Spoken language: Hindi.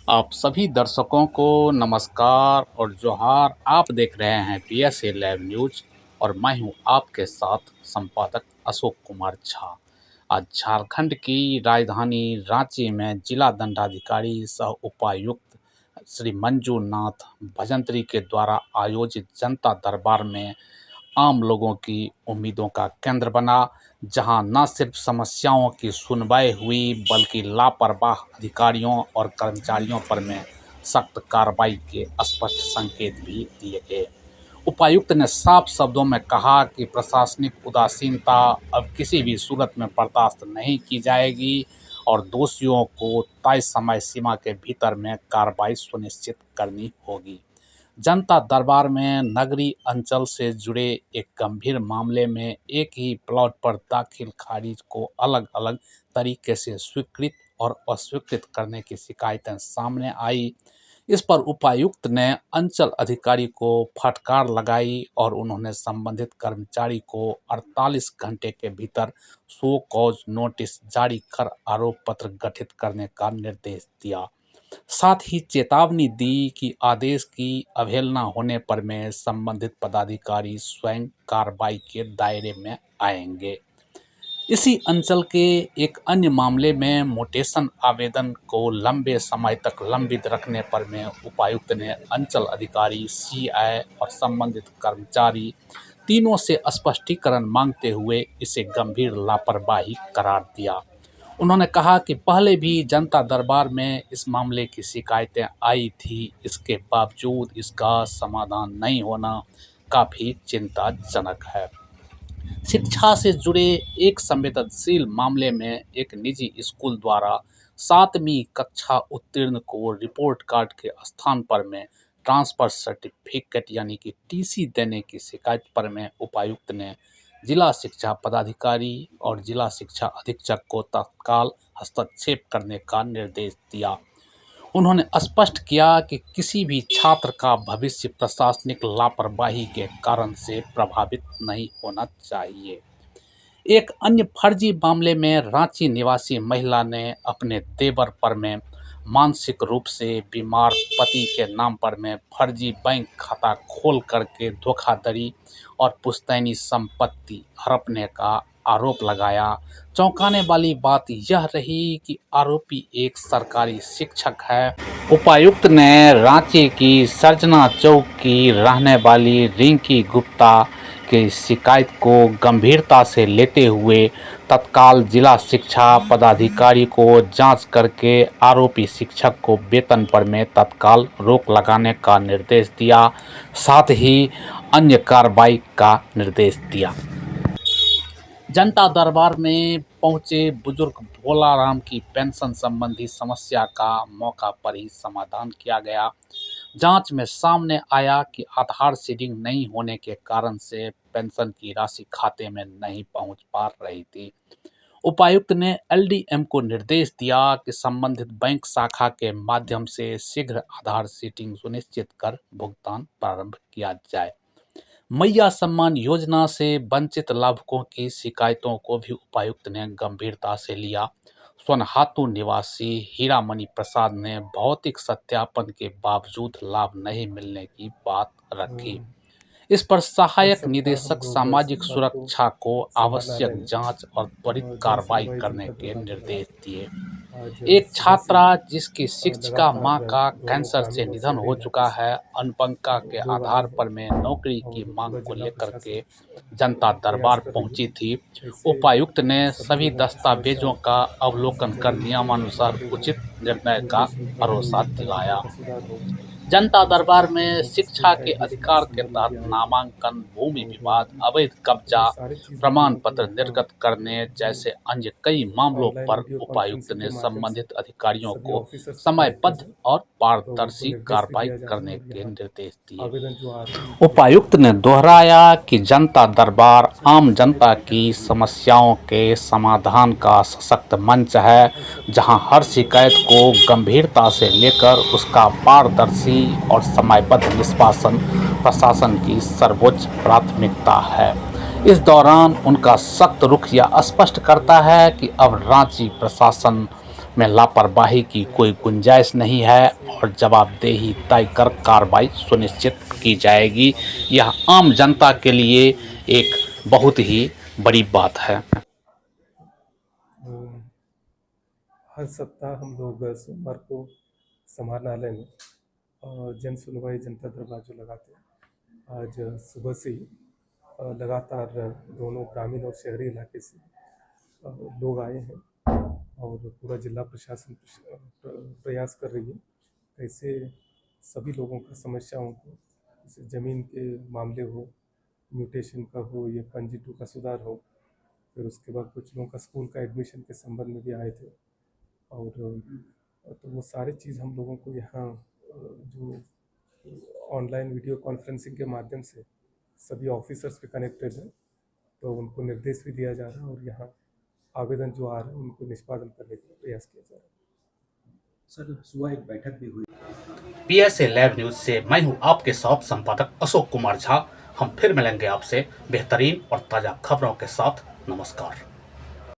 आप सभी दर्शकों को नमस्कार और जोहार। आप देख रहे हैं पीएसए लाइव न्यूज और मैं हूं आपके साथ संपादक अशोक कुमार झा। आज झारखंड की राजधानी रांची में जिला दंडाधिकारी सह उपायुक्त श्री मंजूनाथ भजंत्री के द्वारा आयोजित जनता दरबार में आम लोगों की उम्मीदों का केंद्र बना, जहां न सिर्फ समस्याओं की सुनवाई हुई बल्कि लापरवाह अधिकारियों और कर्मचारियों पर में सख्त कार्रवाई के स्पष्ट संकेत भी दिए गए। उपायुक्त ने साफ शब्दों में कहा कि प्रशासनिक उदासीनता अब किसी भी सूरत में बर्दाश्त नहीं की जाएगी और दोषियों को तय समय सीमा के भीतर में कार्रवाई सुनिश्चित करनी होगी। जनता दरबार में नगरीय अंचल से जुड़े एक गंभीर मामले में एक ही प्लॉट पर दाखिल खारिज को अलग अलग तरीके से स्वीकृत और अस्वीकृत करने की शिकायतें सामने आई। इस पर उपायुक्त ने अंचल अधिकारी को फटकार लगाई और उन्होंने संबंधित कर्मचारी को 48 घंटे के भीतर शो कॉज नोटिस जारी कर आरोप पत्र गठित करने का निर्देश दिया। साथ ही चेतावनी दी कि आदेश की अवहेलना होने पर में संबंधित पदाधिकारी स्वयं कार्रवाई के दायरे में आएंगे। इसी अंचल के एक अन्य मामले में म्यूटेशन आवेदन को लंबे समय तक लंबित रखने पर में उपायुक्त ने अंचल अधिकारी, सीआई और संबंधित कर्मचारी तीनों से स्पष्टीकरण मांगते हुए इसे गंभीर लापरवाही करार दिया। उन्होंने कहा कि पहले भी जनता दरबार में इस मामले की शिकायतें आई थी, इसके बावजूद इसका समाधान नहीं होना काफ़ी चिंताजनक है। शिक्षा से जुड़े एक संवेदनशील मामले में एक निजी स्कूल द्वारा 7वीं कक्षा उत्तीर्ण को रिपोर्ट कार्ड के स्थान पर में ट्रांसफर सर्टिफिकेट यानी कि टीसी देने की शिकायत पर में उपायुक्त ने जिला शिक्षा पदाधिकारी और जिला शिक्षा अधीक्षक को तत्काल हस्तक्षेप करने का निर्देश दिया। उन्होंने स्पष्ट किया कि किसी भी छात्र का भविष्य प्रशासनिक लापरवाही के कारण से प्रभावित नहीं होना चाहिए। एक अन्य फर्जी मामले में रांची निवासी महिला ने अपने देवर पर में मानसिक रूप से बीमार पति के नाम पर में फर्जी बैंक खाता खोल करके धोखाधड़ी और पुश्तैनी संपत्ति हड़पने का आरोप लगाया। चौंकाने वाली बात यह रही कि आरोपी एक सरकारी शिक्षक है। उपायुक्त ने रांची की सर्जना चौक की रहने वाली रिंकी गुप्ता की शिकायत को गंभीरता से लेते हुए तत्काल जिला शिक्षा पदाधिकारी को जांच करके आरोपी शिक्षक को वेतन पर में तत्काल रोक लगाने का निर्देश दिया, साथ ही अन्य कार्रवाई का निर्देश दिया। जनता दरबार में पहुंचे बुजुर्ग भोलाराम की पेंशन संबंधी समस्या का मौका पर ही समाधान किया गया। जांच में सामने आया कि आधार सीडिंग नहीं होने के कारण से पेंशन की राशि खाते में नहीं पहुंच पा रही थी। उपायुक्त ने एलडीएम को निर्देश दिया कि संबंधित बैंक शाखा के माध्यम से शीघ्र आधार सीडिंग सुनिश्चित कर भुगतान प्रारंभ किया जाए। मैया सम्मान योजना से वंचित लाभुकों की शिकायतों को भी उपायुक्त ने गंभीरता से लिया। सोनहातू निवासी हीरामणि प्रसाद ने भौतिक सत्यापन के बावजूद लाभ नहीं मिलने की बात रखी। इस पर सहायक निदेशक सामाजिक सुरक्षा को आवश्यक जांच और त्वरित कार्रवाई करने के निर्देश दिए। एक छात्रा जिसकी शिक्षिका मां का कैंसर से निधन हो चुका है, अनुपंका के आधार पर में नौकरी की मांग को लेकर के जनता दरबार पहुंची थी। उपायुक्त ने सभी दस्तावेजों का अवलोकन कर नियमानुसार उचित निर्णय का भरोसा दिलाया। जनता दरबार में शिक्षा के अधिकार के तहत नामांकन, भूमि विवाद, अवैध कब्जा, प्रमाण पत्र निर्गत करने जैसे अन्य कई मामलों पर उपायुक्त ने संबंधित अधिकारियों को समयबद्ध और पारदर्शी कार्रवाई करने के निर्देश दिए। उपायुक्त ने दोहराया कि जनता दरबार आम जनता की समस्याओं के समाधान का सशक्त मंच है, जहां हर शिकायत को गंभीरता से लेकर उसका पारदर्शी और समयबद्ध निष्पादन प्रशासन की सर्वोच्च प्राथमिकता है। इस दौरान उनका सख्त रुख यह स्पष्ट करता है कि अब रांची प्रशासन में लापरवाही की कोई गुंजाइश नहीं है और जवाबदेही तय कर कार्रवाई सुनिश्चित की जाएगी। यह आम जनता के लिए एक बहुत ही बड़ी बात है। हर सप्ताह हम लोग सोमवार को समाहरणालय में जन सुनवाई जनता दरबार जो लगाते हैं, आज सुबह से ही लगातार दोनों ग्रामीण और शहरी इलाके से लोग आए हैं और पूरा जिला प्रशासन प्रयास कर रही है कैसे सभी लोगों का समस्याओं को, जैसे ज़मीन के मामले हो, म्यूटेशन का हो, या पंजीटू का सुधार हो, फिर उसके बाद कुछ लोगों का स्कूल का एडमिशन के संबंध में भी आए थे। और तो वो सारी चीज़ हम लोगों को यहाँ जो ऑनलाइन वीडियो कॉन्फ्रेंसिंग के माध्यम से सभी ऑफिसर्स पे कनेक्टेड हैं, तो उनको निर्देश भी दिया जा रहा है और यहाँ आवेदन जो आ रहे हैं उनको निष्पादन करने के लिए प्रयास किया जा रहा है। सर सुबह एक बैठक भी हुई। PSA लाइव न्यूज से मैं हूं आपके साथ संपादक अशोक कुमार झा। हम फिर मिलेंगे आपसे बेहतरीन और ताज़ा खबरों के साथ। नमस्कार।